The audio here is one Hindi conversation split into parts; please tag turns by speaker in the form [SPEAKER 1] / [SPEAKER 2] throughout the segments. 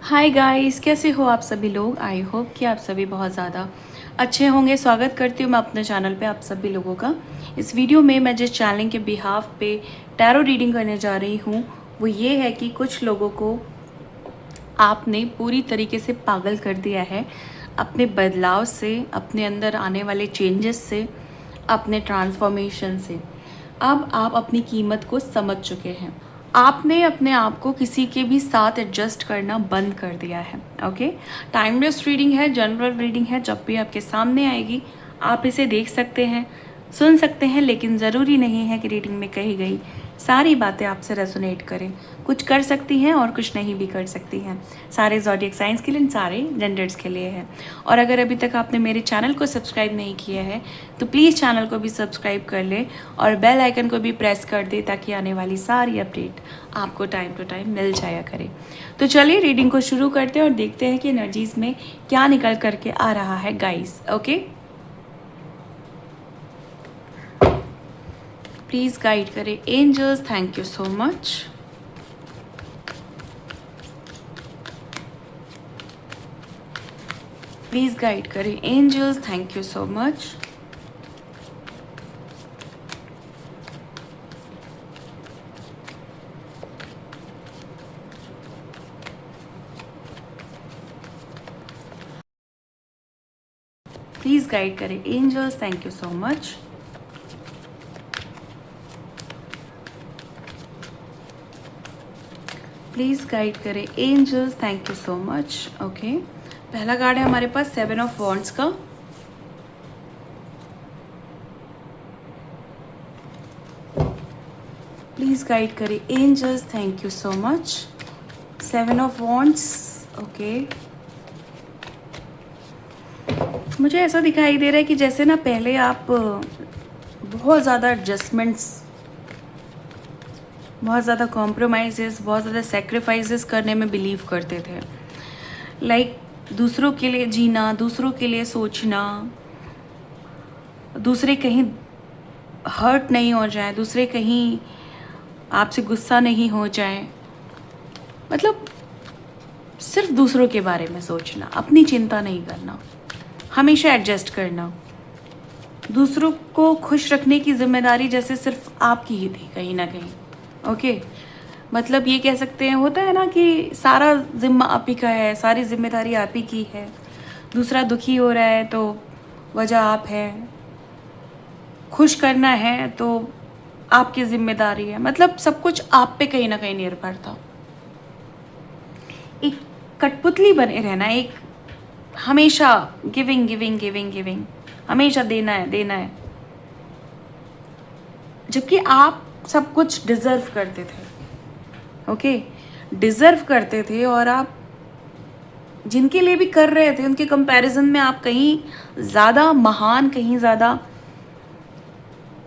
[SPEAKER 1] हाय गाइस, कैसे हो आप सभी लोग। आई होप कि आप सभी बहुत ज़्यादा अच्छे होंगे। स्वागत करती हूँ मैं अपने चैनल पे आप सभी लोगों का। इस वीडियो में मैं जिस चैनल के बिहाफ पे टैरो रीडिंग करने जा रही हूँ वो ये है कि कुछ लोगों को आपने पूरी तरीके से पागल कर दिया है अपने बदलाव से, अपने अंदर आने वाले चेंजेस से, अपने ट्रांसफॉर्मेशन से। अब आप अपनी कीमत को समझ चुके हैं। आपने अपने आप को किसी के भी साथ एडजस्ट करना बंद कर दिया है। ओके, टाइमलेस रीडिंग है, जनरल रीडिंग है। जब भी आपके सामने आएगी आप इसे देख सकते हैं, सुन सकते हैं, लेकिन ज़रूरी नहीं है कि रीडिंग में कही गई सारी बातें आपसे रेजोनेट करें। कुछ कर सकती हैं और कुछ नहीं भी कर सकती हैं। सारे ज़ोडिएक साइंस के लिए, सारे जेंडर्स के लिए है। और अगर अभी तक आपने मेरे चैनल को सब्सक्राइब नहीं किया है तो प्लीज़ चैनल को भी सब्सक्राइब कर ले और बेल आइकन को भी प्रेस कर दे ताकि आने वाली सारी अपडेट आपको टाइम टू टाइम मिल जाया करे। तो चलिए रीडिंग को शुरू करते हैं और देखते हैं कि एनर्जीज़ में क्या निकल करके आ रहा है गाइस। ओके, प्लीज़ गाइड करें angels. Thank you so much. Please guide करें angels. Thank you so much. Please guide करें angels. Thank you so much. Please guide करें angels. Thank you so much. Okay, पहला कार्ड है हमारे पास 7 ऑफ वॉन्ड्स का। प्लीज़ गाइड करें angels. Thank you so much. 7 of wands. Okay, मुझे ऐसा दिखाई दे रहा है कि जैसे ना पहले आप बहुत ज़्यादा एडजस्टमेंट्स, बहुत ज़्यादा कॉम्प्रोमाइज़ेस, बहुत ज़्यादा सेक्रीफाइसेस करने में बिलीव करते थे। लाइक दूसरों के लिए जीना, दूसरों के लिए सोचना, दूसरे कहीं हर्ट नहीं हो जाए, दूसरे कहीं आपसे गुस्सा नहीं हो जाए, मतलब सिर्फ दूसरों के बारे में सोचना, अपनी चिंता नहीं करना, हमेशा एडजस्ट करना। दूसरों को खुश रखने की जिम्मेदारी जैसे सिर्फ आपकी ही थी कहीं ना कहीं। ओके, मतलब ये कह सकते हैं, होता है ना कि सारा जिम्मा आप ही का है, सारी जिम्मेदारी आप ही की है। दूसरा दुखी हो रहा है तो वजह आप है, खुश करना है तो आपकी जिम्मेदारी है। मतलब सब कुछ आप पे कहीं ना कहीं निर्भर था। एक कठपुतली बने रहना, एक हमेशा गिविंग गिविंग गिविंग गिविंग, हमेशा देना है देना है, जबकि आप सब कुछ डिजर्व करते थे। ओके, डिजर्व करते थे और आप जिनके लिए भी कर रहे थे उनके कंपैरिजन में आप कहीं ज़्यादा महान, कहीं ज़्यादा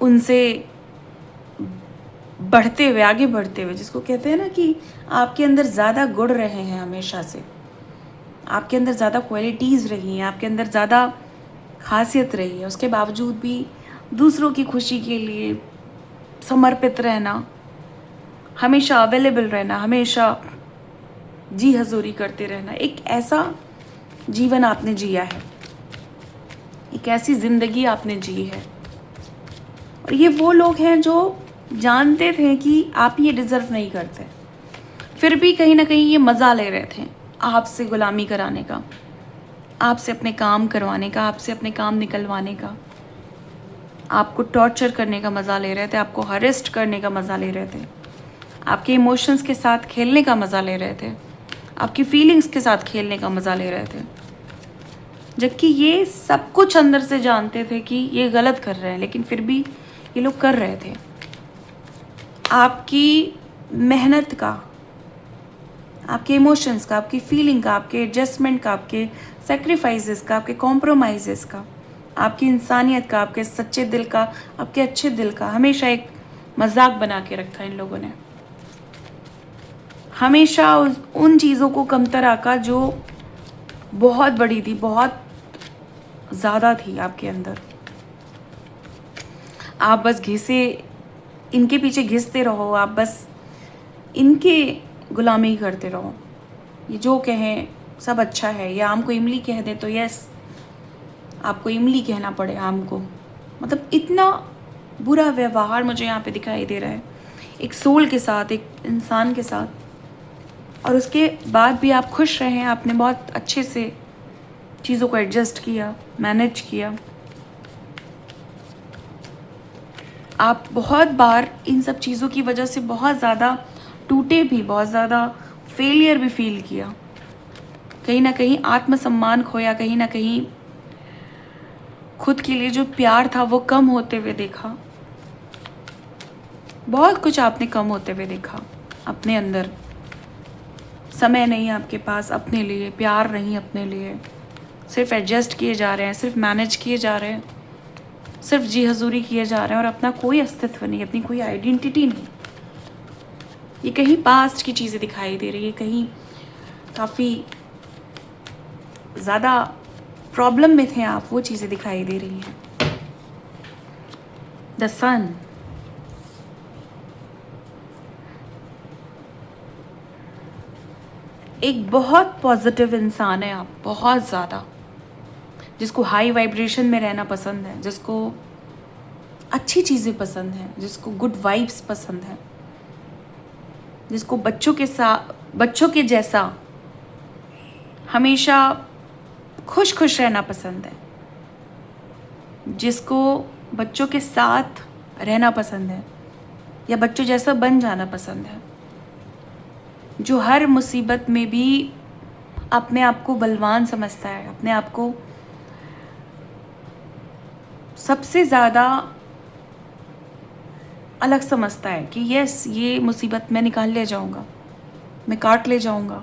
[SPEAKER 1] उनसे बढ़ते हुए, आगे बढ़ते हुए, जिसको कहते हैं ना कि आपके अंदर ज़्यादा गुण रहे हैं हमेशा से, आपके अंदर ज़्यादा क्वालिटीज़ रही हैं, आपके अंदर ज़्यादा खासियत रही है। उसके बावजूद भी दूसरों की खुशी के लिए समर्पित रहना, हमेशा अवेलेबल रहना, हमेशा जी हजूरी करते रहना, एक ऐसा जीवन आपने जिया है, एक ऐसी ज़िंदगी आपने जी है। और ये वो लोग हैं जो जानते थे कि आप ये डिज़र्व नहीं करते, फिर भी कहीं ना कहीं ये मज़ा ले रहे थे आपसे गुलामी कराने का, आपसे अपने काम करवाने का, आपसे अपने काम निकलवाने का, आपको टॉर्चर करने का मज़ा ले रहे थे, आपको हरेस्ट करने का मज़ा ले रहे थे, आपके इमोशंस के साथ खेलने का मज़ा ले रहे थे, आपकी फीलिंग्स के साथ खेलने का मज़ा ले रहे थे। जबकि ये सब कुछ अंदर से जानते थे कि ये गलत कर रहे हैं, लेकिन फिर भी ये लोग कर रहे थे। आपकी मेहनत का, आपके इमोशंस का, आपकी फीलिंग का, आपके एडजस्टमेंट का, आपके सेक्रीफाइसेस का, आपके कॉम्प्रोमाइज़ेस का, आपकी इंसानियत का, आपके सच्चे दिल का, आपके अच्छे दिल का हमेशा एक मजाक बना के रखा इन लोगों ने। हमेशा उन चीज़ों को कमतर आका जो बहुत बड़ी थी, बहुत ज़्यादा थी आपके अंदर। आप बस घिसे, इनके पीछे घिसते रहो, आप बस इनके गुलामी करते रहो। ये जो कहें सब अच्छा है, या आम को इमली कह दे तो यस आपको इमली कहना पड़े आम को। मतलब इतना बुरा व्यवहार मुझे यहाँ पे दिखाई दे रहा है एक सोल के साथ, एक इंसान के साथ। और उसके बाद भी आप खुश रहे, आपने बहुत अच्छे से चीज़ों को एडजस्ट किया, मैनेज किया। आप बहुत बार इन सब चीज़ों की वजह से बहुत ज़्यादा टूटे भी, बहुत ज़्यादा फेलियर भी फील किया, कहीं ना कहीं आत्मसम्मान खोया, कहीं ना कहीं खुद के लिए जो प्यार था वो कम होते हुए देखा। बहुत कुछ आपने कम होते हुए देखा अपने अंदर। समय नहीं आपके पास अपने लिए, प्यार नहीं अपने लिए, सिर्फ एडजस्ट किए जा रहे हैं, सिर्फ मैनेज किए जा रहे हैं, सिर्फ जी हजूरी किए जा रहे हैं, और अपना कोई अस्तित्व नहीं, अपनी कोई आइडेंटिटी नहीं। ये कहीं पास्ट की चीज़ें दिखाई दे रही है, कहीं काफ़ी ज़्यादा प्रॉब्लम में थे आप, वो चीज़ें दिखाई दे रही हैं। द सन, एक बहुत पॉजिटिव इंसान है आप, बहुत ज़्यादा, जिसको हाई वाइब्रेशन में रहना पसंद है, जिसको अच्छी चीज़ें पसंद हैं, जिसको गुड वाइब्स पसंद है, जिसको बच्चों के जैसा हमेशा खुश खुश रहना पसंद है, जिसको बच्चों के साथ रहना पसंद है या बच्चों जैसा बन जाना पसंद है, जो हर मुसीबत में भी अपने आप को बलवान समझता है, अपने आप को सबसे ज़्यादा अलग समझता है कि यस ये मुसीबत मैं निकाल ले जाऊंगा, मैं काट ले जाऊंगा,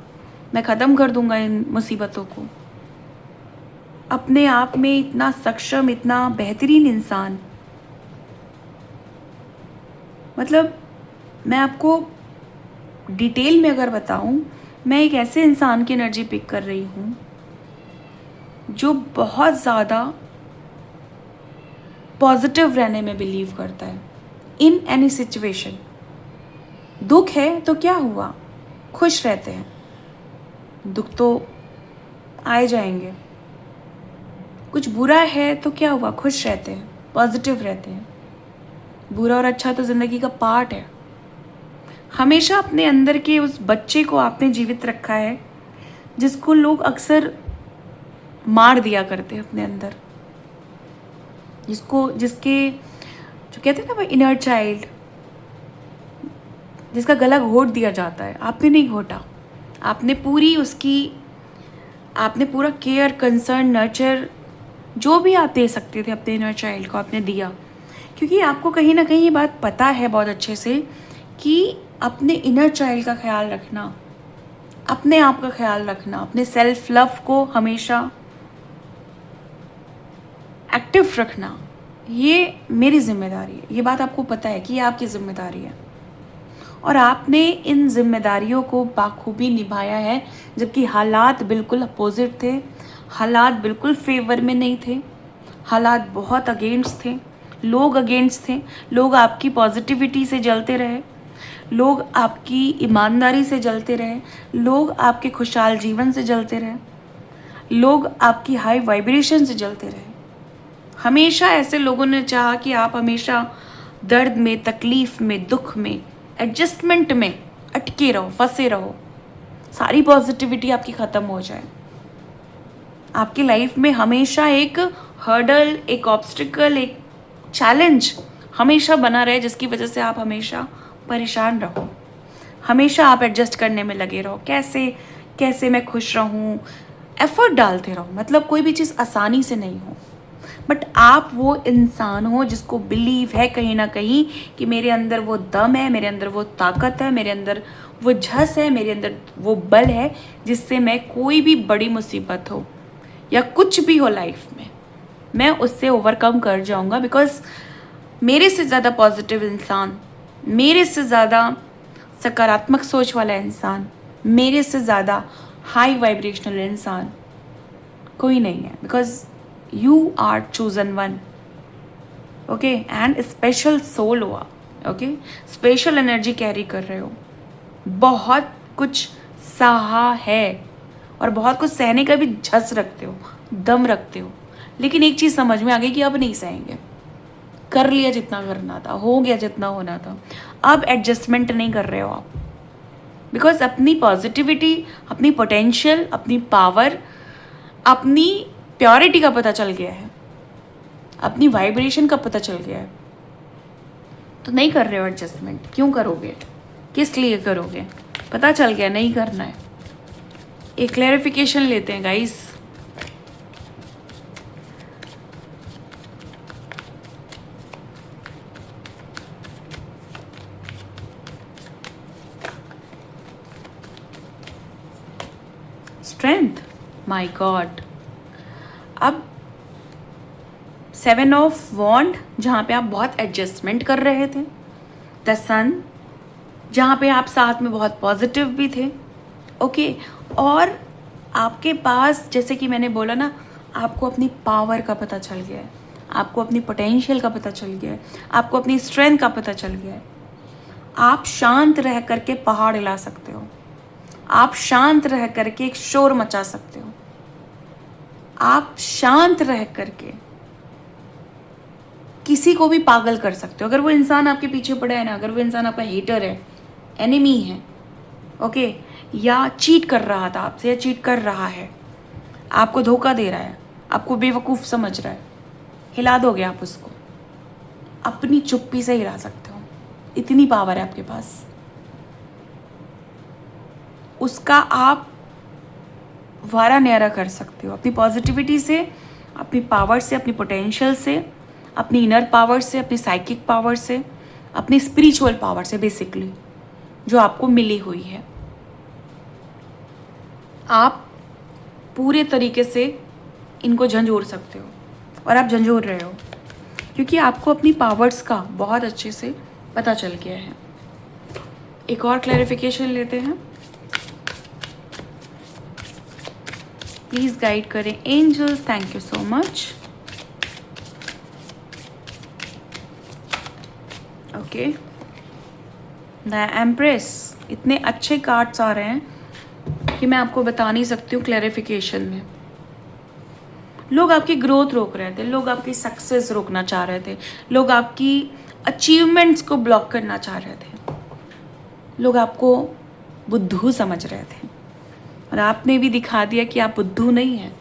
[SPEAKER 1] मैं ख़त्म कर दूंगा इन मुसीबतों को। अपने आप में इतना सक्षम, इतना बेहतरीन इंसान। मतलब मैं आपको डिटेल में अगर बताऊं, मैं एक ऐसे इंसान की एनर्जी पिक कर रही हूँ जो बहुत ज़्यादा पॉजिटिव रहने में बिलीव करता है इन एनी सिचुएशन। दुख है तो क्या हुआ, खुश रहते हैं, दुख तो आए जाएंगे। कुछ बुरा है तो क्या हुआ, खुश रहते हैं, पॉजिटिव रहते हैं। बुरा और अच्छा तो ज़िंदगी का पार्ट है। हमेशा अपने अंदर के उस बच्चे को आपने जीवित रखा है जिसको लोग अक्सर मार दिया करते हैं अपने अंदर, जिसके जो कहते हैं ना वो इनर चाइल्ड, जिसका गला घोट दिया जाता है। आपने नहीं घोटा, आपने पूरा केयर, कंसर्न, नर्चर जो भी आप दे सकते थे अपने इनर चाइल्ड को आपने दिया, क्योंकि आपको कहीं ना कहीं ये बात पता है बहुत अच्छे से कि अपने इनर चाइल्ड का ख्याल रखना, अपने आप का ख्याल रखना, अपने सेल्फ लव को हमेशा एक्टिव रखना, ये मेरी जिम्मेदारी है। ये बात आपको पता है कि ये आपकी जिम्मेदारी है, और आपने इन जिम्मेदारियों को बाखूबी निभाया है, जबकि हालात बिल्कुल अपोजिट थे, हालात बिल्कुल फेवर में नहीं थे, हालात बहुत अगेंस्ट थे, लोग अगेंस्ट थे, लोग आपकी पॉजिटिविटी से जलते रहे, लोग आपकी ईमानदारी से जलते रहे, लोग आपके खुशहाल जीवन से जलते रहे, लोग आपकी हाई वाइब्रेशन से जलते रहे। हमेशा ऐसे लोगों ने चाहा कि आप हमेशा दर्द में, तकलीफ में, दुख में, एडजस्टमेंट में अटके रहो, फंसे रहो, सारी पॉजिटिविटी आपकी ख़त्म हो जाए। आपकी लाइफ में हमेशा एक हर्डल, एक ऑब्स्टिकल, एक चैलेंज हमेशा बना रहे, जिसकी वजह से आप हमेशा परेशान रहो, हमेशा आप एडजस्ट करने में लगे रहो, कैसे मैं खुश रहूं, एफर्ट डालते रहो। मतलब कोई भी चीज़ आसानी से नहीं हो, बट आप वो इंसान हो जिसको बिलीव है कहीं ना कहीं कि मेरे अंदर वो दम है, मेरे अंदर वो ताकत है, मेरे अंदर वो झस है, मेरे अंदर वो बल है, जिससे मैं कोई भी बड़ी मुसीबत हो या कुछ भी हो लाइफ में, मैं उससे ओवरकम कर जाऊंगा। बिकॉज मेरे से ज़्यादा पॉजिटिव इंसान, मेरे से ज़्यादा सकारात्मक सोच वाला इंसान, मेरे से ज़्यादा हाई वाइब्रेशनल इंसान कोई नहीं है। Because you are chosen one, okay, and special soul हो, okay, स्पेशल एनर्जी कैरी कर रहे हो, बहुत कुछ सहा है और बहुत कुछ सहने का भी झस रखते हो, दम रखते हो, लेकिन एक चीज़ समझ में आ गई कि अब नहीं सहेंगे। कर लिया जितना करना था, हो गया जितना होना था, अब एडजस्टमेंट नहीं कर रहे हो आप। बिकॉज अपनी पॉजिटिविटी, अपनी पोटेंशियल, अपनी पावर, अपनी प्योरिटी का पता चल गया है, अपनी वाइब्रेशन का पता चल गया है, तो नहीं कर रहे हो एडजस्टमेंट। क्यों करोगे, किस लिए करोगे? पता चल गया नहीं करना है। एक क्लैरिफिकेशन लेते हैं गाइस। Strength, my God. अब 7 ऑफ वॉन्ड, जहाँ पे आप बहुत एडजस्टमेंट कर रहे थे। द सन, जहाँ पे आप साथ में बहुत पॉजिटिव भी थे। ओके, और आपके पास, जैसे कि मैंने बोला ना, आपको अपनी पावर का पता चल गया है, आपको अपनी पोटेंशियल का पता चल गया है, आपको अपनी स्ट्रेंथ का पता चल गया है। आप शांत रह करके पहाड़ हिला सकते हो, आप शांत रह करके एक शोर मचा सकते हो, आप शांत रह करके किसी को भी पागल कर सकते हो। अगर वो इंसान आपके पीछे पड़ा है ना, अगर वो इंसान आपका हेटर है, एनिमी है, ओके, या चीट कर रहा था आपसे, या चीट कर रहा है, आपको धोखा दे रहा है, आपको बेवकूफ़ समझ रहा है, हिला दोगे आप उसको, अपनी चुप्पी से हिला सकते हो। इतनी पावर है आपके पास। उसका आप वारा न्यारा कर सकते हो अपनी पॉजिटिविटी से, अपनी पावर से, अपनी पोटेंशियल से, अपनी इनर पावर से, अपनी साइकिक पावर से, अपनी स्पिरिचुअल पावर से, बेसिकली जो आपको मिली हुई है। आप पूरे तरीके से इनको झंझोर सकते हो, और आप झंझोर रहे हो क्योंकि आपको अपनी पावर्स का बहुत अच्छे से पता चल गया है। एक और क्लैरिफिकेशन लेते हैं। प्लीज गाइड करें angels, thank you so much. Okay, the empress, इतने अच्छे कार्ड्स आ रहे हैं कि मैं आपको बता नहीं सकती हूँ। क्लैरिफिकेशन में लोग आपकी ग्रोथ रोक रहे थे, लोग आपकी सक्सेस रोकना चाह रहे थे, लोग आपकी अचीवमेंट्स को ब्लॉक करना चाह रहे थे, लोग आपको बुद्धू समझ रहे थे, और आपने भी दिखा दिया कि आप बुद्धू नहीं हैं,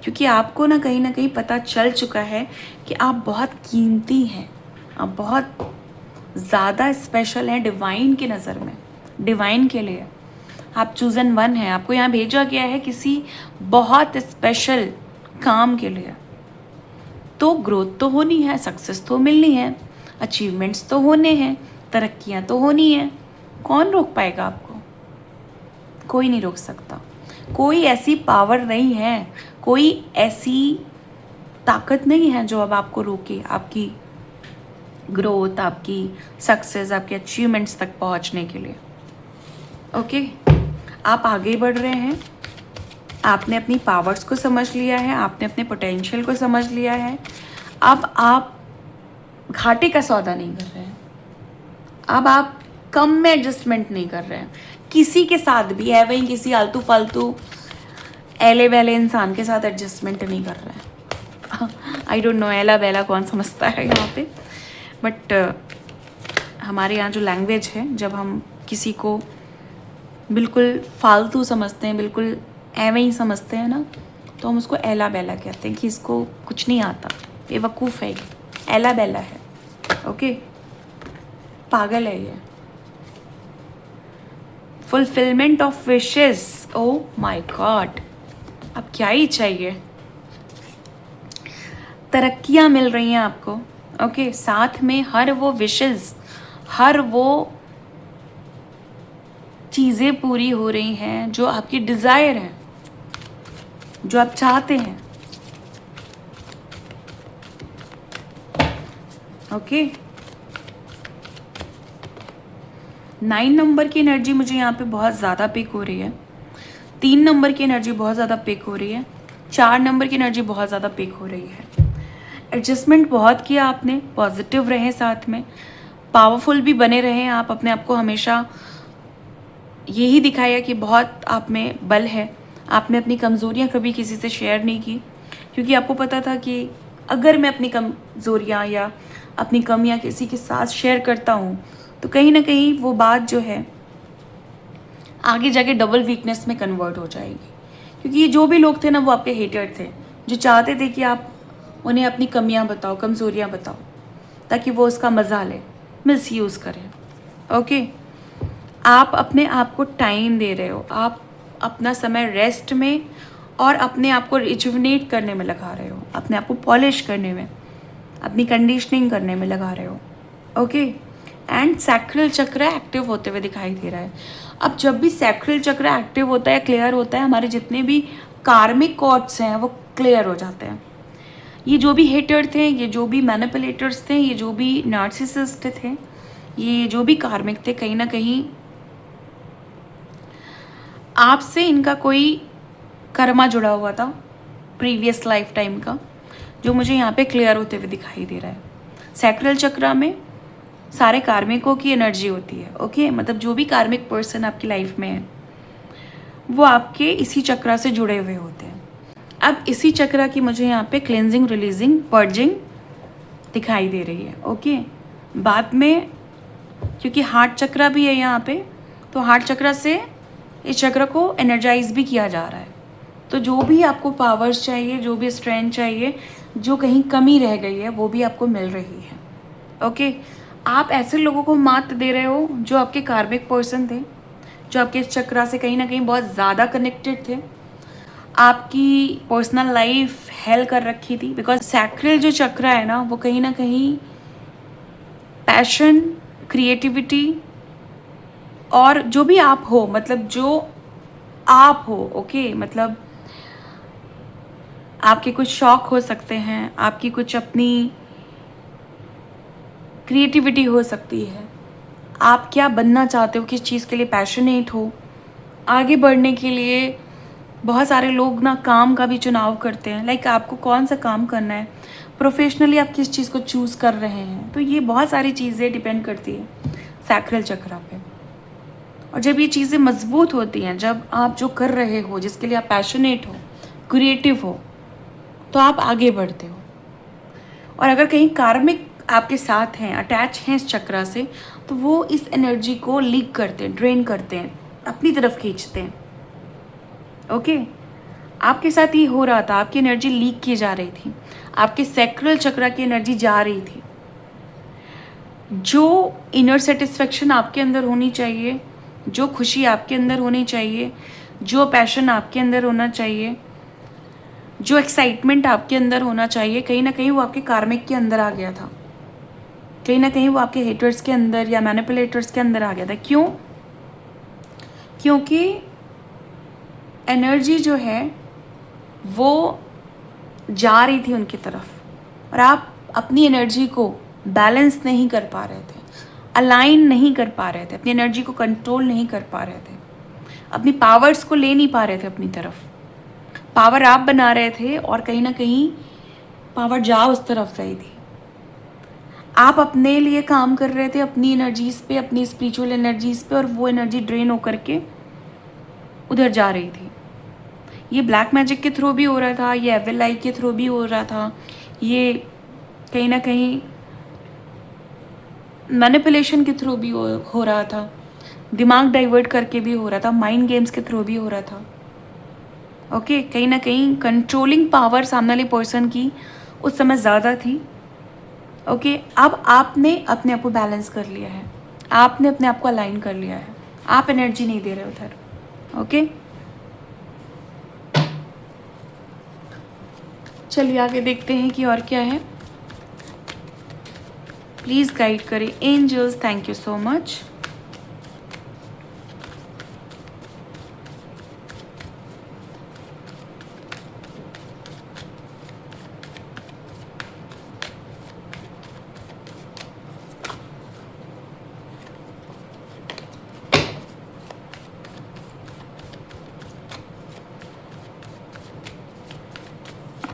[SPEAKER 1] क्योंकि आपको ना कहीं पता चल चुका है कि आप बहुत कीमती हैं, आप बहुत ज़्यादा स्पेशल हैं डिवाइन की नज़र में, डिवाइन के लिए आप चूज़न वन हैं। आपको यहाँ भेजा गया है किसी बहुत स्पेशल काम के लिए। तो ग्रोथ तो होनी है, सक्सेस तो मिलनी है, अचीवमेंट्स तो होने हैं, तरक्कियाँ तो होनी है। कौन रोक पाएगा आपको? कोई नहीं रोक सकता। कोई ऐसी पावर नहीं है, कोई ऐसी ताकत नहीं है जो अब आपको रोके आपकी ग्रोथ, आपकी सक्सेस, आपके अचीवमेंट्स तक पहुंचने के लिए। ओके, आप आगे बढ़ रहे हैं, आपने अपनी पावर्स को समझ लिया है, आपने अपने पोटेंशियल को समझ लिया है। अब आप घाटे का सौदा नहीं कर रहे हैं, अब आप कम में एडजस्टमेंट नहीं कर रहे हैं किसी के साथ भी है, वहीं किसी आलतू फालतू एले बेले इंसान के साथ एडजस्टमेंट नहीं कर रहे हैं। आई डोंट नो एला बेला कौन समझता है यहाँ पे, बट हमारे यहाँ जो लैंग्वेज है, जब हम किसी को बिल्कुल फालतू समझते हैं, बिल्कुल एवं ही समझते हैं ना, तो हम उसको एला बेला कहते हैं कि इसको कुछ नहीं आता, बेवकूफ़ है, एला बेला है, ओके, पागल है ये। Fulfilment of wishes, oh my God, अब क्या ही चाहिए। तरक्कियाँ मिल रही हैं आपको, ओके, साथ में हर वो विशेस, हर वो चीज़ें पूरी हो रही हैं जो आपकी डिज़ायर है, जो आप चाहते हैं। ओके, 9 नंबर की एनर्जी मुझे यहाँ पे बहुत ज़्यादा पिक हो रही है, 3 नंबर की एनर्जी बहुत ज़्यादा पिक हो रही है, 4 नंबर की एनर्जी बहुत ज़्यादा पिक हो रही है। एडजस्टमेंट बहुत किया आपने, पॉजिटिव रहे, साथ में पावरफुल भी बने रहे आप, अपने आप को हमेशा यही दिखाया कि बहुत आप में बल है। आपने अपनी कमज़ोरियाँ कभी किसी से शेयर नहीं की, क्योंकि आपको पता था कि अगर मैं अपनी कमज़ोरियाँ या अपनी कमियाँ किसी के साथ शेयर करता हूँ तो कहीं ना कहीं वो बात जो है आगे जाके डबल वीकनेस में कन्वर्ट हो जाएगी। क्योंकि ये जो भी लोग थे ना, वो आपके हेटर थे, जो चाहते थे कि आप उन्हें अपनी कमियां बताओ, कमज़ोरियां बताओ, ताकि वो उसका मज़ा ले, मिस यूज़ करें। ओके, आप अपने आप को टाइम दे रहे हो, आप अपना समय रेस्ट में और अपने आप को रिजुवनेट करने में लगा रहे हो, अपने आप को पॉलिश करने में, अपनी कंडीशनिंग करने में लगा रहे हो। ओके, एंड सैक्रल चक्र एक्टिव होते हुए दिखाई दे रहा है। अब जब भी सैक्रल चक्र एक्टिव होता है, क्लियर होता है, हमारे जितने भी कार्मिक कॉर्ड्स हैं वो क्लियर हो जाते हैं। ये जो भी हेटर थे, ये जो भी मैनिपुलेटर्स थे, ये जो भी नार्सिसिस्ट थे, ये जो भी कार्मिक थे, कहीं ना कहीं आपसे इनका कोई कर्मा जुड़ा हुआ था प्रीवियस लाइफ टाइम का, जो मुझे यहाँ पे क्लियर होते हुए दिखाई दे रहा है। सैक्रल चक्र में सारे कार्मिकों की एनर्जी होती है। ओके, मतलब जो भी कार्मिक पर्सन आपकी लाइफ में है वो आपके इसी चक्र से जुड़े हुए होते हैं। अब इसी चक्र की मुझे यहाँ पे क्लेंजिंग, रिलीजिंग, पर्जिंग दिखाई दे रही है। ओके, बाद में क्योंकि हार्ट चक्र भी है यहाँ पे, तो हार्ट चक्र से इस चक्र को एनर्जाइज भी किया जा रहा है। तो जो भी आपको पावर्स चाहिए, जो भी स्ट्रेंथ चाहिए, जो कहीं कमी रह गई है, वो भी आपको मिल रही है। ओके, आप ऐसे लोगों को मात दे रहे हो जो आपके कार्मिक पर्सन थे, जो आपके इस चक्र से कहीं ना कहीं बहुत ज़्यादा कनेक्टेड थे, आपकी पर्सनल लाइफ हेल कर रखी थी। बिकॉज सैक्रल जो चक्र है ना, वो कहीं ना कहीं पैशन, क्रिएटिविटी और जो भी आप हो, मतलब जो आप हो, ओके, मतलब आपके कुछ शौक हो सकते हैं, आपकी कुछ अपनी क्रिएटिविटी हो सकती है, आप क्या बनना चाहते हो, किस चीज़ के लिए पैशनेट हो, आगे बढ़ने के लिए बहुत सारे लोग ना काम का भी चुनाव करते हैं। लाइक आपको कौन सा काम करना है, प्रोफेशनली आप किस चीज़ को चूज़ कर रहे हैं, तो ये बहुत सारी चीज़ें डिपेंड करती है सैक्रल चक्र पे। और जब ये चीज़ें मजबूत होती हैं, जब आप जो कर रहे हो, जिसके लिए आप पैशनेट हो, क्रिएटिव हो, तो आप आगे बढ़ते हो। और अगर कहीं कार्मिक आपके साथ हैं, अटैच हैं इस चक्र से, तो वो इस एनर्जी को लीक करते हैं, ड्रेन करते हैं, अपनी तरफ खींचते हैं। ओके, आपके साथ ये हो रहा था, आपकी एनर्जी लीक की जा रही थी, आपके सैक्रल चक्र की एनर्जी जा रही थी। जो इनर सेटिस्फेक्शन आपके अंदर होनी चाहिए, जो खुशी आपके अंदर होनी चाहिए, जो पैशन आपके अंदर होना चाहिए, जो एक्साइटमेंट आपके अंदर होना चाहिए, कहीं ना कहीं वो आपके कार्मिक के अंदर आ गया था, कहीं ना कहीं वो आपके हेटर्स के अंदर या मैनिपुलेटर्स के अंदर आ गया था। क्यों? क्योंकि एनर्जी जो है वो जा रही थी उनकी तरफ और आप अपनी एनर्जी को बैलेंस नहीं कर पा रहे थे, अलाइन नहीं कर पा रहे थे, अपनी एनर्जी को कंट्रोल नहीं कर पा रहे थे, अपनी पावर्स को ले नहीं पा रहे थे अपनी तरफ। पावर आप बना रहे थे और कहीं ना कहीं पावर जा उस तरफ रही थी। आप अपने लिए काम कर रहे थे, अपनी एनर्जीज पे, अपनी स्पिरिचुअल एनर्जीज पे, और वो एनर्जी ड्रेन होकर के उधर जा रही थी। ये ब्लैक मैजिक के थ्रू भी हो रहा था, ये एविल आई के थ्रू भी हो रहा था, ये कहीं ना कहीं मैनिपुलेशन के थ्रू भी हो रहा था, दिमाग डाइवर्ट करके भी हो रहा था, माइंड गेम्स के थ्रू भी हो रहा था। ओके, कहीं ना कहीं कंट्रोलिंग पावर सामने वाले पर्सन की उस समय ज़्यादा थी। ओके, अब आपने अपने आप को बैलेंस कर लिया है, आपने अपने आप को अलाइन कर लिया है, आप एनर्जी नहीं दे रहे उधर। ओके, चलिए आगे देखते हैं कि और क्या है। प्लीज़ गाइड करें angels, thank you so much.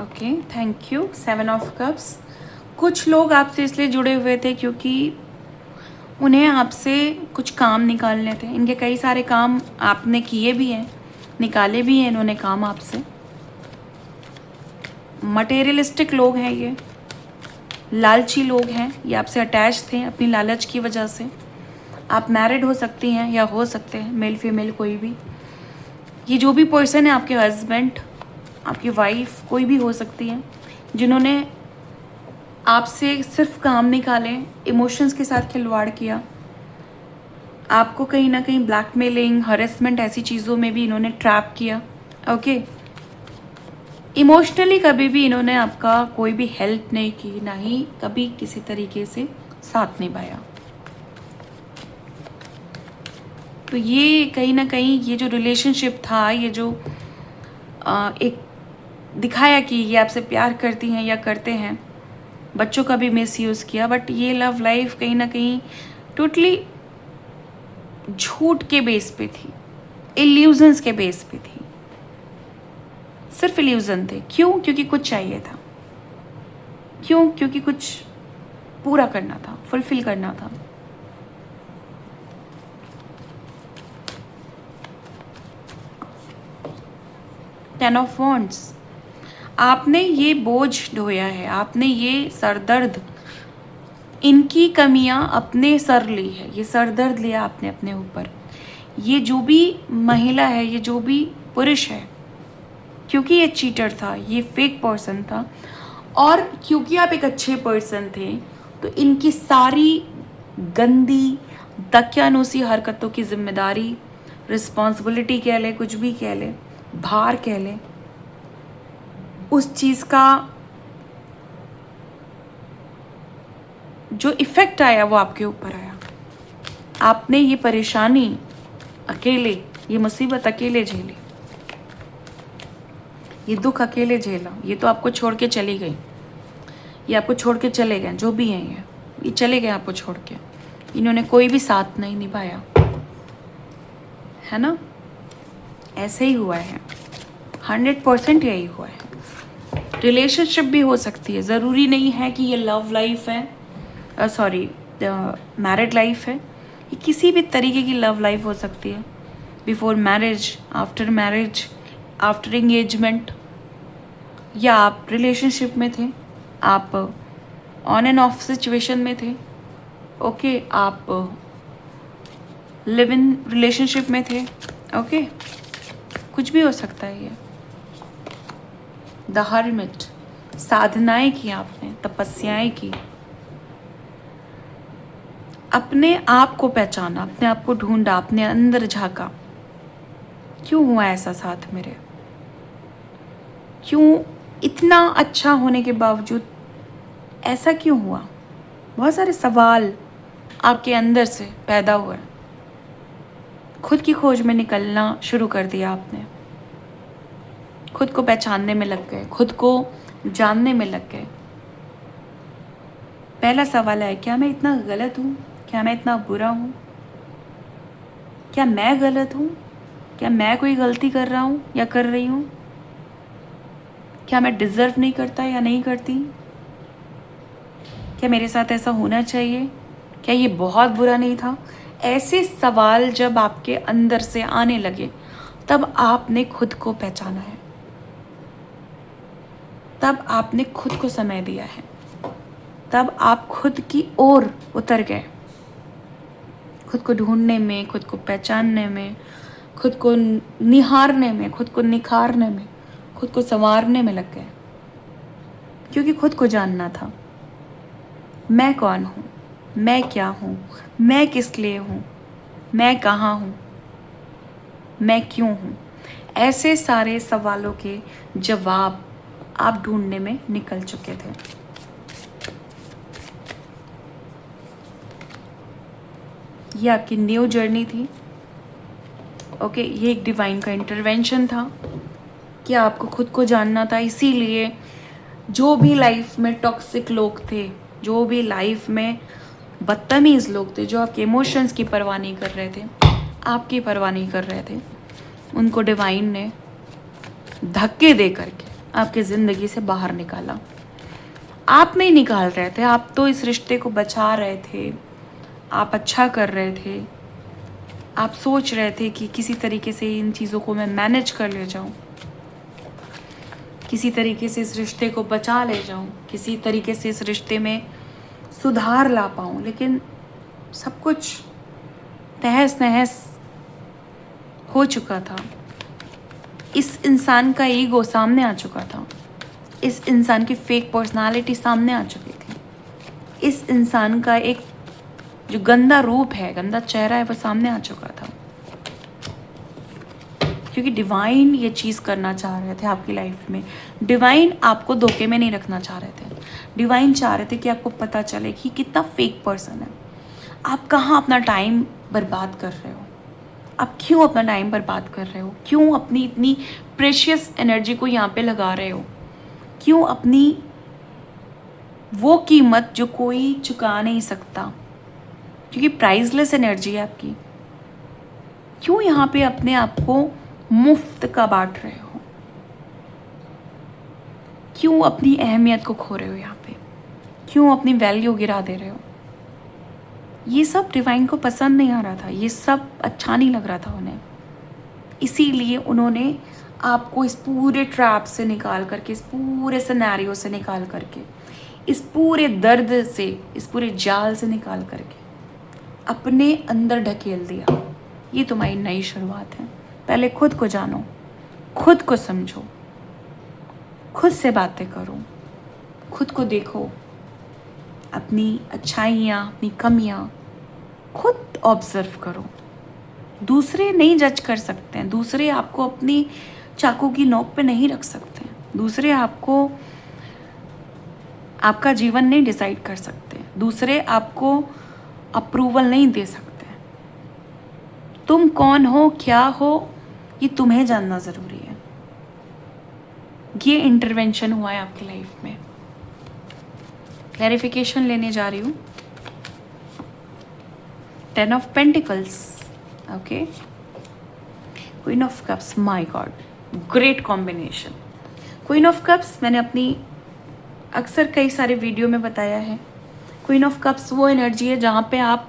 [SPEAKER 1] Okay, thank you. 7 of cups. कुछ लोग आपसे इसलिए जुड़े हुए थे क्योंकि उन्हें आपसे कुछ काम निकालने थे। इनके कई सारे काम आपने किए भी हैं, निकाले भी हैं इन्होंने काम आपसे। मटेरियलिस्टिक लोग हैं ये, लालची लोग हैं, ये आपसे अटैच थे अपनी लालच की वजह से। आप मैरिड हो सकती हैं या हो सकते हैं, मेल फीमेल कोई भी। ये जो भी पर्सन है, आपके हस्बैंड, आपकी वाइफ, कोई भी हो सकती है, जिन्होंने आपसे सिर्फ काम निकाले, इमोशंस के साथ खिलवाड़ किया, आपको कहीं ना कहीं ब्लैकमेलिंग, हरेसमेंट, ऐसी चीज़ों में भी इन्होंने ट्रैप किया। ओके, इमोशनली कभी भी इन्होंने आपका कोई भी हेल्प नहीं की, ना ही कभी किसी तरीके से साथ निभाया। तो ये कहीं ना कहीं ये जो रिलेशनशिप था, ये जो एक दिखाया कि ये आपसे प्यार करती हैं या करते हैं, बच्चों का भी मिस यूज़ किया, बट ये लव लाइफ कहीं ना कहीं टोटली झूठ के बेस पे थी, इल्यूजन्स के बेस पे थी, सिर्फ इल्यूजन थे। क्यों? क्योंकि कुछ चाहिए था। क्यों? क्योंकि कुछ पूरा करना था, फुलफिल करना था। टेन ऑफ वॉन्ड्स, आपने ये बोझ ढोया है, आपने ये सरदर्द, इनकी कमियां अपने सर ली है, ये सरदर्द लिया आपने अपने ऊपर। ये जो भी महिला है, ये जो भी पुरुष है, क्योंकि ये चीटर था, ये फेक पर्सन था, और क्योंकि आप एक अच्छे पर्सन थे, तो इनकी सारी गंदी दकियानूसी हरकतों की जिम्मेदारी, रिस्पॉन्सिबिलिटी कह ले, कुछ भी कह ले, भार कह ले, उस चीज़ का जो इफ़ेक्ट आया वो आपके ऊपर आया। आपने ये परेशानी अकेले, ये मुसीबत अकेले झेली, ये दुख अकेले झेला। ये तो आपको छोड़ के चली गई, ये आपको छोड़ के चले गए, जो भी हैं ये चले गए आपको छोड़ के। इन्होंने कोई भी साथ नहीं निभाया, है ना? ऐसे ही हुआ है, 100% यही हुआ है। रिलेशनशिप भी हो सकती है, ज़रूरी नहीं है कि ये लव लाइफ है, सॉरी मैरिड लाइफ है। ये किसी भी तरीके की लव लाइफ हो सकती है, बिफोर मैरिज, आफ्टर एंगेजमेंट, या आप रिलेशनशिप में थे, आप ऑन एंड ऑफ सिचुएशन में थे, ओके, आप लिव इन रिलेशनशिप में थे, ओके, कुछ भी हो सकता है ये। द हर्मिट, साधनाएं की आपने, तपस्याएं की, अपने आप को पहचाना, अपने आप को ढूंढा, अपने अंदर झांका। क्यों हुआ ऐसा साथ मेरे? क्यों इतना अच्छा होने के बावजूद ऐसा क्यों हुआ? बहुत सारे सवाल आपके अंदर से पैदा हुए। खुद की खोज में निकलना शुरू कर दिया आपने, खुद को पहचानने में लग गए, खुद को जानने में लग गए। पहला सवाल है, क्या मैं इतना गलत हूँ? क्या मैं इतना बुरा हूँ? क्या मैं गलत हूँ? क्या मैं कोई गलती कर रहा हूँ या कर रही हूँ? क्या मैं डिज़र्व नहीं करता या नहीं करती? क्या मेरे साथ ऐसा होना चाहिए? क्या ये बहुत बुरा नहीं था? ऐसे सवाल जब आपके अंदर से आने लगे, तब आपने खुद को पहचाना है, तब आपने खुद को समय दिया है, तब आप खुद की ओर उतर गए, खुद को ढूंढने में, खुद को पहचानने में, खुद को निहारने में, खुद को निखारने में, खुद को संवारने में लग गए। क्योंकि खुद को जानना था, मैं कौन हूँ, मैं क्या हूँ, मैं किस लिए हूँ, मैं कहाँ हूँ, मैं क्यों हूँ। ऐसे सारे सवालों के जवाब आप ढूंढने में निकल चुके थे। ये आपकी न्यू जर्नी थी, ओके। ये एक डिवाइन का इंटरवेंशन था कि आपको खुद को जानना था। इसीलिए जो भी लाइफ में टॉक्सिक लोग थे, जो भी लाइफ में बदतमीज़ लोग थे, जो आपके इमोशंस की परवाह नहीं कर रहे थे, आपकी परवाह नहीं कर रहे थे, उनको डिवाइन ने धक्के दे करके आपकी ज़िंदगी से बाहर निकाला। आप नहीं निकाल रहे थे, आप तो इस रिश्ते को बचा रहे थे, आप अच्छा कर रहे थे, आप सोच रहे थे कि किसी तरीके से इन चीज़ों को मैं मैनेज कर ले जाऊं, किसी तरीके से इस रिश्ते को बचा ले जाऊं, किसी तरीके से इस रिश्ते में सुधार ला पाऊं, लेकिन सब कुछ तहस नहस हो चुका था। इस इंसान का ईगो सामने आ चुका था, इस इंसान की फेक पर्सनालिटी सामने आ चुकी थी, इस इंसान का एक जो गंदा रूप है, गंदा चेहरा है, वो सामने आ चुका था। क्योंकि डिवाइन ये चीज़ करना चाह रहे थे आपकी लाइफ में। डिवाइन आपको धोखे में नहीं रखना चाह रहे थे। डिवाइन चाह रहे थे कि आपको पता चले कि कितना फेक पर्सन है, आप कहाँ अपना टाइम बर्बाद कर रहे हो, आप क्यों अपना टाइम बर्बाद कर रहे हो, क्यों अपनी इतनी प्रेशियस एनर्जी को यहाँ पे लगा रहे हो, क्यों अपनी वो कीमत जो कोई चुका नहीं सकता, क्योंकि प्राइसलेस एनर्जी है आपकी, क्यों यहाँ पे अपने आप को मुफ्त का बांट रहे हो, क्यों अपनी अहमियत को खो रहे हो यहाँ पे, क्यों अपनी वैल्यू गिरा दे रहे हो। ये सब डिवाइन को पसंद नहीं आ रहा था, ये सब अच्छा नहीं लग रहा था उन्हें। इसीलिए उन्होंने आपको इस पूरे ट्रैप से निकाल करके, इस पूरे सिनेरियो से निकाल करके, इस पूरे दर्द से, इस पूरे जाल से निकाल करके अपने अंदर ढकेल दिया। ये तुम्हारी नई शुरुआत है। पहले खुद को जानो, खुद को समझो, खुद से बातें करो, खुद को देखो, अपनी अच्छाइयाँ, अपनी कमियाँ खुद ऑब्जर्व करो। दूसरे नहीं जज कर सकते हैं, दूसरे आपको अपनी चाकू की नोक पे नहीं रख सकते हैं, दूसरे आपको आपका जीवन नहीं डिसाइड कर सकते, दूसरे आपको अप्रूवल नहीं दे सकते। तुम कौन हो, क्या हो, ये तुम्हें जानना ज़रूरी है। ये इंटरवेंशन हुआ है आपकी लाइफ में। क्लैरिफिकेशन लेने जा रही हूँ। 10 of pentacles, okay, queen of cups, my God, great combination. Queen of cups मैंने अपनी अक्सर कई सारे वीडियो में बताया है। क्वीन ऑफ कप्स वो एनर्जी है जहाँ पे आप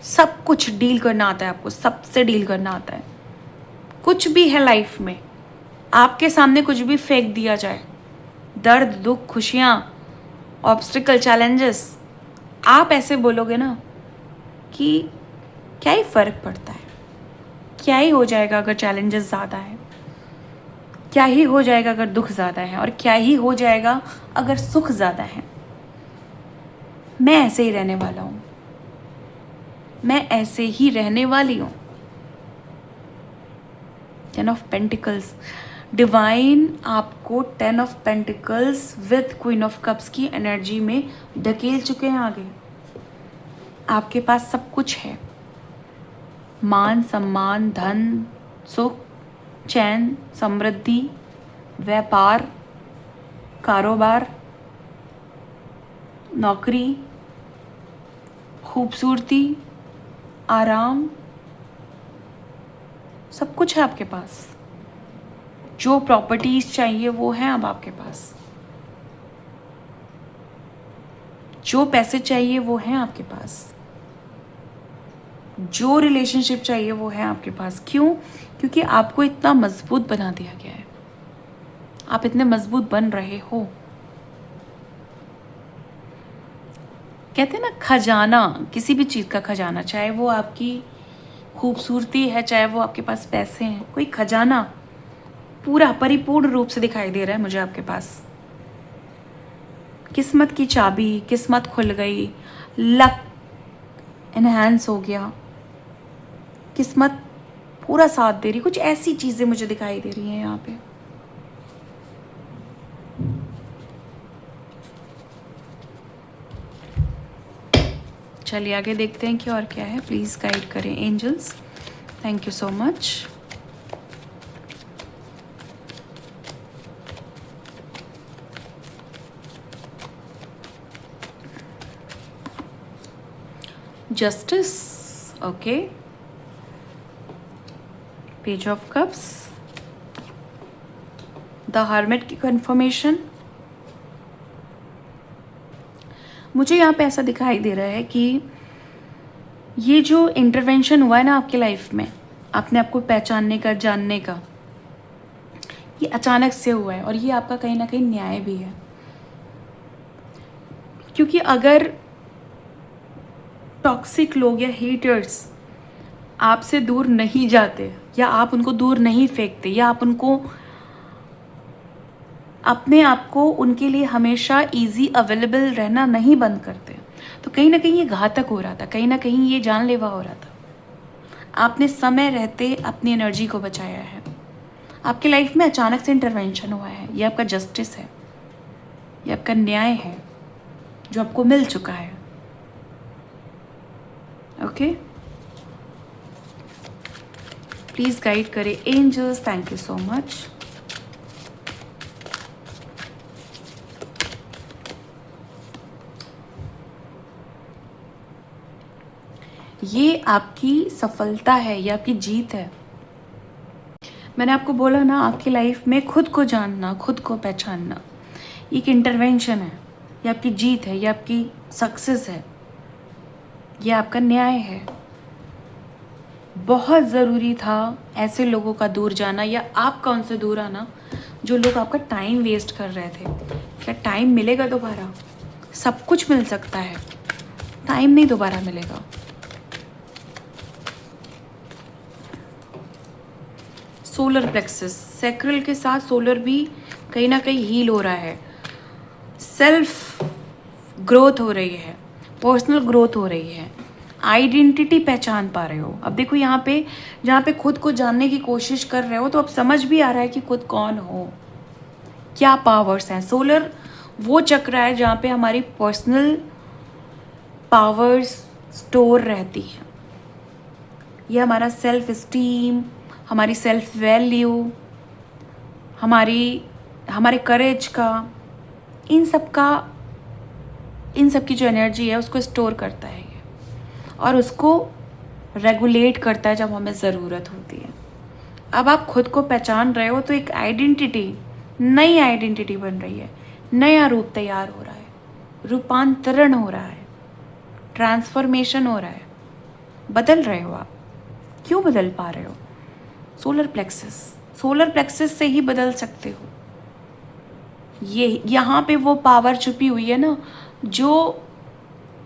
[SPEAKER 1] सब कुछ डील करना आता है, आपको सबसे डील करना आता है। कुछ भी है लाइफ में, आपके सामने कुछ भी फेंक दिया जाए, दर्द, दुख, खुशियाँ, ऑब्स्टिकल, चैलेंजेस, आप ऐसे बोलोगे ना कि क्या ही फ़र्क पड़ता है, क्या ही हो जाएगा अगर चैलेंजेस ज़्यादा है, क्या ही हो जाएगा अगर दुख ज़्यादा है, और क्या ही हो जाएगा अगर सुख ज़्यादा है। मैं ऐसे ही रहने वाला हूँ, मैं ऐसे ही रहने वाली हूँ। 10 ऑफ पेंटिकल्स, डिवाइन आपको 10 of pentacles with queen of cups की एनर्जी में ढकेल चुके हैं आगे। आपके पास सब कुछ है, मान सम्मान, धन, सुख, चैन, समृद्धि, व्यापार, कारोबार, नौकरी, खूबसूरती, आराम, सब कुछ है आपके पास। जो प्रॉपर्टीज चाहिए वो है अब आपके पास, जो पैसे चाहिए वो हैं आपके पास, जो रिलेशनशिप चाहिए वो है आपके पास। क्यों? क्योंकि आपको इतना मजबूत बना दिया गया है, आप इतने मजबूत बन रहे हो। कहते हैं ना, खजाना, किसी भी चीज़ का खजाना, चाहे वो आपकी खूबसूरती है, चाहे वो आपके पास पैसे हैं, कोई खजाना पूरा परिपूर्ण रूप से दिखाई दे रहा है मुझे आपके पास। किस्मत की चाबी, किस्मत खुल गई, लक एनहांस हो गया, किस्मत पूरा साथ दे रही, कुछ ऐसी चीज़ें मुझे दिखाई दे रही हैं यहाँ पे। चलिए आगे देखते हैं कि और क्या है। प्लीज़ गाइड करें angels, thank you so much. Justice, okay, page of cups, the hermit की कंफर्मेशन। मुझे यहाँ पे ऐसा दिखाई दे रहा है कि ये जो इंटरवेंशन हुआ है ना आपके लाइफ में, अपने आप को पहचानने का, जानने का, ये अचानक से हुआ है और ये आपका कहीं ना कहीं न्याय भी है। क्योंकि अगर टॉक्सिक लोग या हेटर्स आपसे दूर नहीं जाते, या आप उनको दूर नहीं फेंकते, या आप उनको अपने आप को उनके लिए हमेशा इजी अवेलेबल रहना नहीं बंद करते, तो कहीं ना कहीं ये घातक हो रहा था, कहीं ना कहीं ये जानलेवा हो रहा था। आपने समय रहते अपनी एनर्जी को बचाया है। आपकी लाइफ में अचानक से इंटरवेंशन हुआ है, ये आपका जस्टिस है, ये आपका न्याय है जो आपको मिल चुका है। ओके, प्लीज गाइड करें angels. Thank you so much. ये आपकी सफलता है, ये आपकी जीत है। मैंने आपको बोला ना, आपकी लाइफ में खुद को जानना, खुद को पहचानना एक इंटरवेंशन है, ये आपकी जीत है, ये आपकी सक्सेस है, ये आपका न्याय है। बहुत ज़रूरी था ऐसे लोगों का दूर जाना, या आपका उनसे दूर आना जो लोग आपका टाइम वेस्ट कर रहे थे। क्या टाइम मिलेगा दोबारा? सब कुछ मिल सकता है, टाइम नहीं दोबारा मिलेगा। सोलर प्लेक्सस, सैक्रल के साथ सोलर भी कहीं ना कहीं हील हो रहा है। सेल्फ ग्रोथ हो रही है, पर्सनल ग्रोथ हो रही है, आइडेंटिटी पहचान पा रहे हो। अब देखो यहाँ पे, जहाँ पे खुद को जानने की कोशिश कर रहे हो, तो अब समझ भी आ रहा है कि खुद कौन हो, क्या पावर्स हैं। सोलर वो चक्र है जहाँ पे हमारी पर्सनल पावर्स स्टोर रहती हैं। ये हमारा सेल्फ इस्टीम, हमारी सेल्फ वैल्यू, हमारे करेज का, इन सब की जो एनर्जी है उसको स्टोर करता है ये, और उसको रेगुलेट करता है जब हमें ज़रूरत होती है। अब आप खुद को पहचान रहे हो, तो एक आइडेंटिटी, नई आइडेंटिटी बन रही है, नया रूप तैयार हो रहा है, रूपांतरण हो रहा है, ट्रांसफॉर्मेशन हो रहा है। बदल रहे हो आप। क्यों बदल पा रहे हो? सोलर प्लेक्सस से ही बदल सकते हो। ये यहाँ पे वो पावर छुपी हुई है ना, जो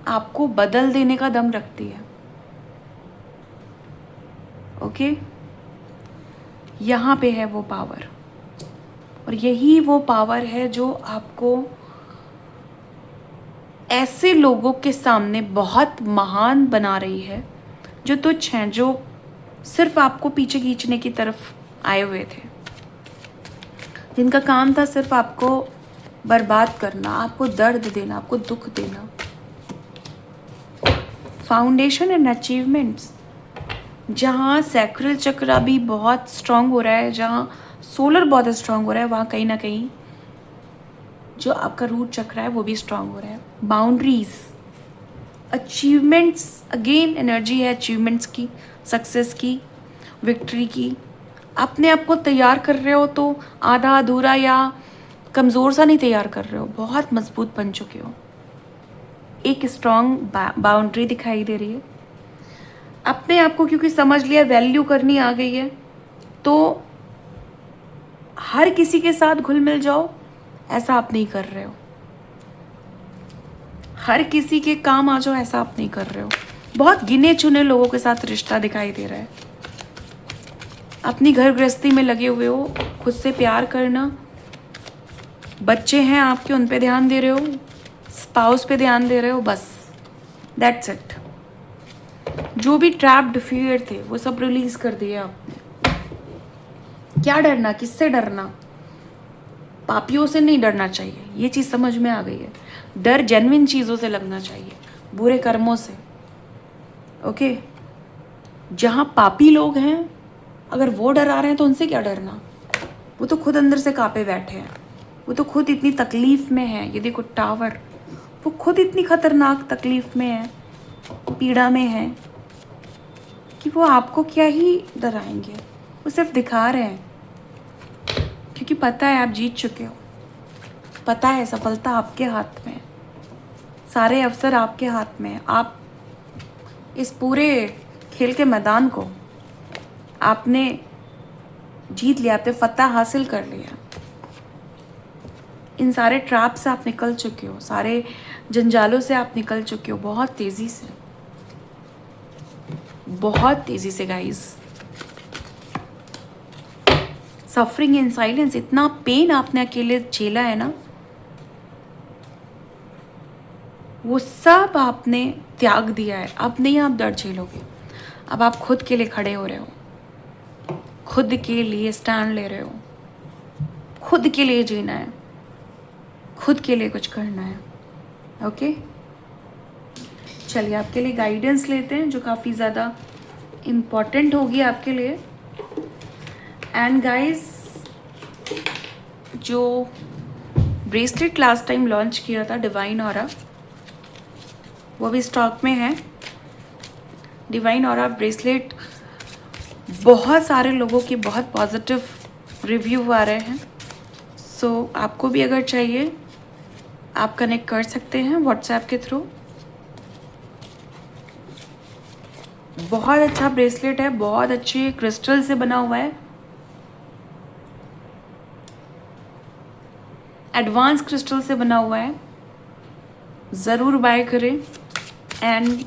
[SPEAKER 1] आपको बदल देने का दम रखती है। ओके, यहाँ पे है वो पावर, और यही वो पावर है जो आपको ऐसे लोगों के सामने बहुत महान बना रही है जो तुच्छ हैं, जो सिर्फ आपको पीछे खींचने की तरफ आए हुए थे, जिनका काम था सिर्फ आपको बर्बाद करना, आपको दर्द देना, आपको दुख देना। फाउंडेशन एंड अचीवमेंट्स, जहाँ सैक्रल चक्र अभी बहुत स्ट्रांग हो रहा है, जहाँ सोलर बहुत स्ट्रांग हो रहा है, वहाँ कहीं ना कहीं जो आपका रूट चक्र है वो भी स्ट्रांग हो रहा है। बाउंड्रीज, अचीवमेंट्स, अगेन एनर्जी है अचीवमेंट्स की, सक्सेस की, विक्ट्री की। अपने आप को तैयार कर रहे हो तो आधा अधूरा या कमज़ोर सा नहीं तैयार कर रहे हो, बहुत मजबूत बन चुके हो। एक स्ट्रांग बाउंड्री दिखाई दे रही है। अपने आप को क्योंकि समझ लिया, वैल्यू करनी आ गई है, तो हर किसी के साथ घुल मिल जाओ, ऐसा आप नहीं कर रहे हो। हर किसी के काम आ जाओ, ऐसा आप नहीं कर रहे हो। बहुत गिने चुने लोगों के साथ रिश्ता दिखाई दे रहा है। अपनी घर गृहस्थी में लगे हुए हो, खुद से प्यार करना, बच्चे हैं आपके, उन पे ध्यान दे रहे हो, स्पाउस पे ध्यान दे रहे हो, बस दैट्स इट। जो भी ट्रैप्ड फियर थे वो सब रिलीज कर दिए आपने। क्या डरना, किससे डरना? पापियों से नहीं डरना चाहिए, ये चीज़ समझ में आ गई है। डर जेन्युइन चीज़ों से लगना चाहिए, बुरे कर्मों से। ओके, जहाँ पापी लोग हैं, अगर वो डरा रहे हैं तो उनसे क्या डरना? वो तो खुद अंदर से कांपे बैठे हैं, वो तो खुद इतनी तकलीफ में है। ये देखो टावर, वो खुद इतनी खतरनाक तकलीफ में है, पीड़ा में है, कि वो आपको क्या ही डराएंगे। वो सिर्फ दिखा रहे हैं, क्योंकि पता है आप जीत चुके हो, पता है सफलता आपके हाथ में है, सारे अवसर आपके हाथ में हैं। आप इस पूरे खेल के मैदान को आपने जीत लिया, आपने फतह हासिल कर लिया। इन सारे ट्रैप से आप निकल चुके हो, सारे जंजालों से आप निकल चुके हो बहुत तेज़ी से, बहुत तेज़ी से गाइस। सफरिंग इन साइलेंस, इतना पेन आपने अकेले झेला है ना, वो सब आपने त्याग दिया है। अब नहीं आप दर्द झेलोगे, अब आप खुद के लिए खड़े हो रहे हो, खुद के लिए स्टैंड ले रहे हो, खुद के लिए जीना है, खुद के लिए कुछ करना है। ओके, चलिए आपके लिए गाइडेंस लेते हैं जो काफ़ी ज़्यादा इम्पॉर्टेंट होगी आपके लिए। एंड गाइस, जो ब्रेसलेट लास्ट टाइम लॉन्च किया था डिवाइन ऑरा, वो भी स्टॉक में है। डिवाइन ऑरा ब्रेसलेट बहुत सारे लोगों के बहुत पॉजिटिव रिव्यू आ रहे हैं। सो आपको भी अगर चाहिए आप कनेक्ट कर सकते हैं व्हाट्सएप के थ्रू। बहुत अच्छा ब्रेसलेट है, बहुत अच्छे क्रिस्टल से बना हुआ है, एडवांस क्रिस्टल से बना हुआ है। ज़रूर बाय करें एंड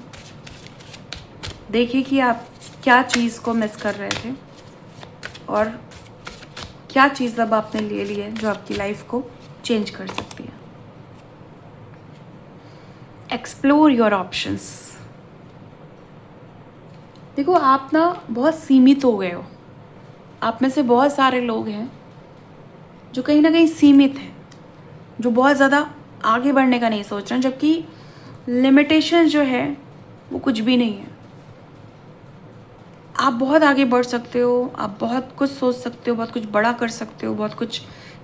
[SPEAKER 1] देखिए कि आप क्या चीज़ को मिस कर रहे थे और क्या चीज़ अब आपने ले ली है जो आपकी लाइफ को चेंज कर सकती है। Explore your options. देखो, आप ना बहुत सीमित हो गए हो। आप में से बहुत सारे लोग हैं जो कहीं ना कहीं सीमित हैं, जो बहुत ज़्यादा आगे बढ़ने का नहीं सोच रहे हैं, जबकि लिमिटेशन जो है वो कुछ भी नहीं है। आप बहुत आगे बढ़ सकते हो, आप बहुत कुछ सोच सकते हो, बहुत कुछ बड़ा कर सकते हो, बहुत कुछ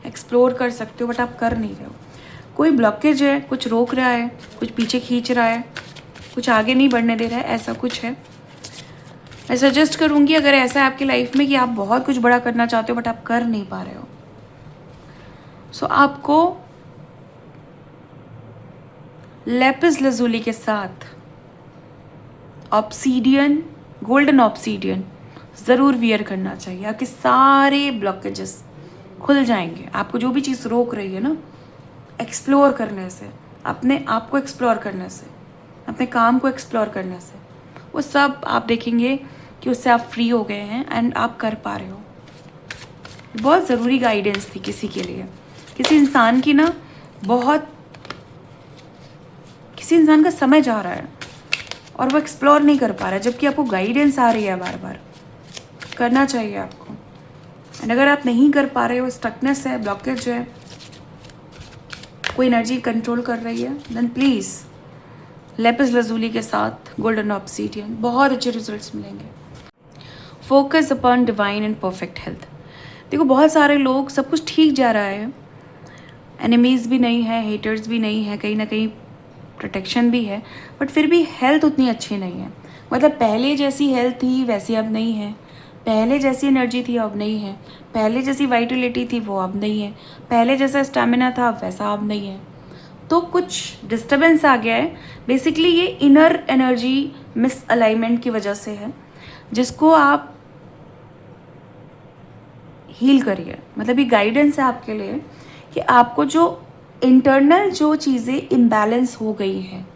[SPEAKER 1] एक्सप्लोर कर सकते हो, बट आप कर नहीं रहे हो। कोई ब्लॉकेज है, कुछ रोक रहा है, कुछ पीछे खींच रहा है, कुछ आगे नहीं बढ़ने दे रहा है, ऐसा कुछ है। मैं सजेस्ट करूँगी अगर ऐसा है आपकी लाइफ में कि आप बहुत कुछ बड़ा करना चाहते हो बट आप कर नहीं पा रहे हो, सो आपको लेपिस लजुली के साथ ऑब्सीडियन, गोल्डन ऑब्सीडियन ज़रूर वियर करना चाहिए। आपके सारे ब्लॉकेजेस खुल जाएंगे। आपको जो भी चीज़ रोक रही है ना एक्सप्लोर करने से, अपने आप को एक्सप्लोर करने से, अपने काम को एक्सप्लोर करने से, वो सब आप देखेंगे कि उससे आप फ्री हो गए हैं एंड आप कर पा रहे हो। बहुत ज़रूरी गाइडेंस थी किसी के लिए। किसी इंसान की ना बहुत, किसी इंसान का समय जा रहा है और वो एक्सप्लोर नहीं कर पा रहा है, जबकि आपको गाइडेंस आ रही है बार बार। करना चाहिए आपको। एंड अगर आप नहीं कर पा रहे हो, स्टकनेस है, ब्लॉकेज है, कोई एनर्जी कंट्रोल कर रही है, देन प्लीज़ लेपिस लजुली के साथ गोल्डन ऑब्सीडियन, बहुत अच्छे रिजल्ट्स मिलेंगे। Focus upon divine and perfect health. देखो, बहुत सारे लोग, सब कुछ ठीक जा रहा है, एनिमीज़ भी नहीं है, हेटर्स भी नहीं है, कहीं ना कहीं प्रोटेक्शन भी है, बट फिर भी हेल्थ उतनी अच्छी नहीं है। मतलब पहले जैसी हेल्थ थी वैसी अब नहीं है, पहले जैसी एनर्जी थी अब नहीं है, पहले जैसी वाइटलिटी थी वो अब नहीं है, पहले जैसा स्टेमिना था वैसा अब नहीं है। तो कुछ डिस्टर्बेंस आ गया है। बेसिकली ये इनर एनर्जी मिस अलाइनमेंट की वजह से है, जिसको आप हील करिए। मतलब ये गाइडेंस है आपके लिए कि आपको जो इंटरनल जो चीज़ें इम्बैलेंस हो गई हैं,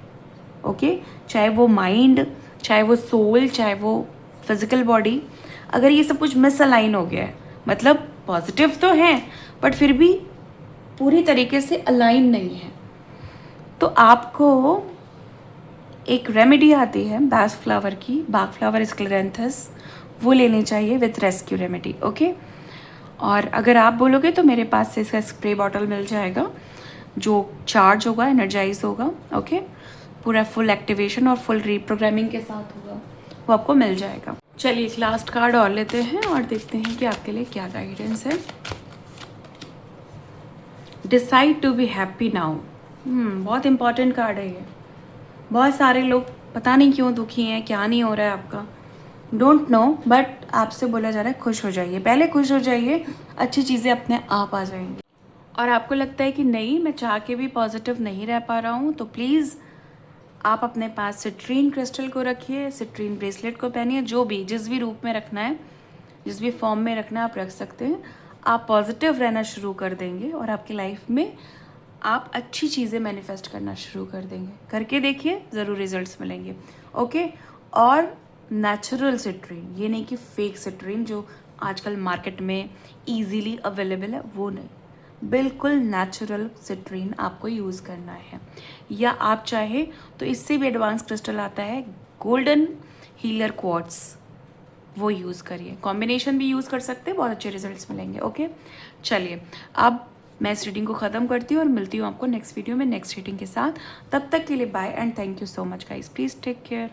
[SPEAKER 1] ओके, चाहे वो माइंड, चाहे वो सोल, चाहे वो फिजिकल बॉडी, अगर ये सब कुछ मिसअलाइन हो गया है, मतलब पॉजिटिव तो हैं बट फिर भी पूरी तरीके से अलाइन नहीं है, तो आपको एक रेमेडी आती है बैस फ्लावर की, बाग फ्लावर स्क्लेरेंथस, वो लेनी चाहिए विथ रेस्क्यू रेमेडी। ओके, और अगर आप बोलोगे तो मेरे पास से इसका स्प्रे बॉटल मिल जाएगा जो चार्ज होगा, एनर्जाइज होगा। ओके, पूरा फुल एक्टिवेशन और फुल रीप्रोग्रामिंग के साथ होगा, वो आपको मिल जाएगा। चलिए एक लास्ट कार्ड और लेते हैं और देखते हैं कि आपके लिए क्या गाइडेंस है। Decide to be happy now. बहुत इंपॉर्टेंट कार्ड है ये। बहुत सारे लोग पता नहीं क्यों दुखी हैं, क्या नहीं हो रहा है आपका, डोंट नो, बट आपसे बोला जा रहा है खुश हो जाइए, पहले खुश हो जाइए, अच्छी चीज़ें अपने आप आ जाएंगी। और आपको लगता है कि नहीं, मैं चाह के भी पॉजिटिव नहीं रह पा रहा हूँ, तो प्लीज़ आप अपने पास सिट्रीन क्रिस्टल को रखिए, सिट्रीन ब्रेसलेट को पहनिए, जो भी जिस भी रूप में रखना है, जिस भी फॉर्म में रखना है आप रख सकते हैं। आप पॉजिटिव रहना शुरू कर देंगे और आपकी लाइफ में आप अच्छी चीज़ें मैनिफेस्ट करना शुरू कर देंगे। करके देखिए, ज़रूर रिजल्ट्स मिलेंगे। ओके, और नेचुरल सिट्रीन, ये नहीं कि फेक सिट्रीन जो आजकल मार्केट में इजीली अवेलेबल है, वो नहीं, बिल्कुल नेचुरल सिट्रीन आपको यूज़ करना है। या आप चाहे तो इससे भी एडवांस क्रिस्टल आता है, गोल्डन हीलर क्वार्ट्स, वो यूज़ करिए। कॉम्बिनेशन भी यूज़ कर सकते हैं, बहुत अच्छे रिजल्ट्स मिलेंगे। ओके, चलिए अब मैं इस रीडिंग को ख़त्म करती हूँ और मिलती हूँ आपको नेक्स्ट वीडियो में नेक्स्ट रीडिंग के साथ। तब तक के लिए bye and thank you so much guys, please take care.